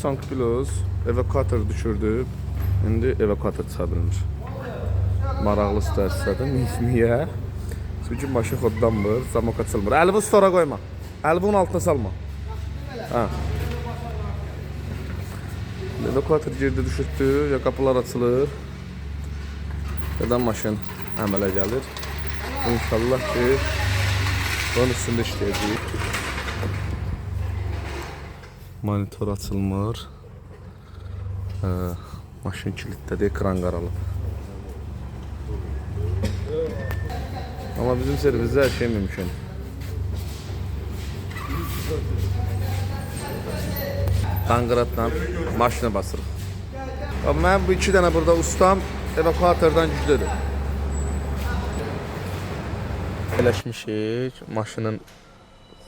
Sankt Plus evakuator düşürdü. İndi evakuator çıxa bilmir. Maraqlı situatsiyadır. Niyə? Çünki maşın xodlanmır, zamok açılmır. Əlini stora qoyma. Əlini bunun altına salma. Ha. Evakuator girdi, düşürdü. Ya qapılar açılır. Ya da maşın əmələ gəlir. İnşallah ki bunun üstündə işləyəcəyik. Monitor açılmır. Maşın kilitlədi, ekran qaralıb. Ama bizim serviste her şey mümkün. Tanqıratla maşına basırıq. Mən bu iki dənə burada ustam evakuatordan güclüdür. Eləşmişik. Maşının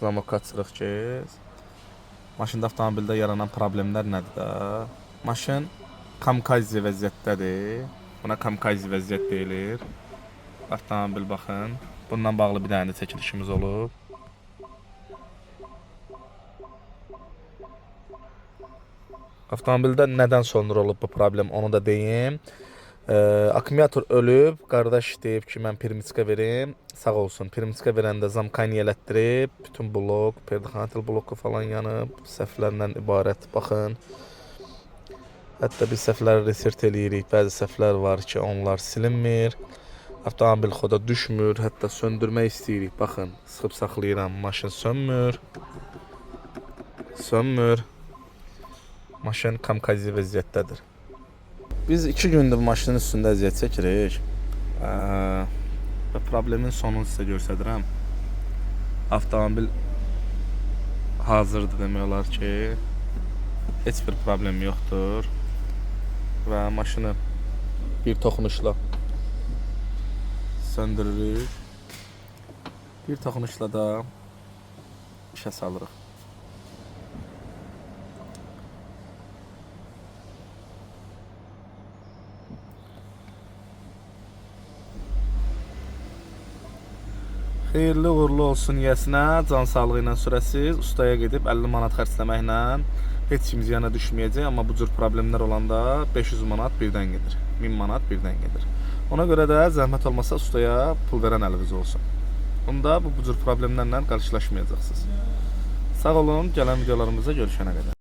zamok açırıq ki. Maşında avtomobildə yaranan problemlər nədir də? Maşın kamikaze vəziyyətdədir. Buna kamikaze vəziyyət deyilir. Avtomobil baxın. Bununla bağlı bir dənə də çəkilişimiz olub. Avtomobildə nədən sonra olub bu problem onu da deyim. Akkumulyator ölüb. Qardaş deyib ki mən permitska verim. Sağ olsun. Permitska verəndə zamkayni elətdirib. Bütün blok, perdaxanatel bloku falan yanıb. Səhvlərdən ibarət. Baxın. Hətta biz səhvləri resert eləyirik. Bəzi səhvlər var ki onlar silinmir. Avtomobil xoda düşmür. Hətta söndürmək istəyirik. Baxın. Sıxıb saxlayıram. Maşın sönmür. Sönmür. Maşın kamikaze vəziyyətdədir. Biz 2 gündür bu maşının üstündə əziyyət çəkirik. Və problemin sonunu sizə göstərirəm. Avtomobil hazırdır demək olar ki. Heç bir problem yoxdur. Və maşını bir toxunuşla söndürürük. Bir toxunuşla da işə salırıq. Xeyirli uğurlu olsun yəsinə, can sağlığı ilə sürəsiz, ustaya gedib 50 manat xərcləməklə heç kim ziyana düşməyəcək, amma bu cür problemlər olanda 500 manat birdən gedir, 1000 manat birdən gedir. Ona görə də zəhmət olmasa ustaya pul verən əliniz olsun. Bunda bu cür problemlərlə qarşılaşmayacaqsınız. Sağ olun, gələn videolarımızda görüşənə qədər.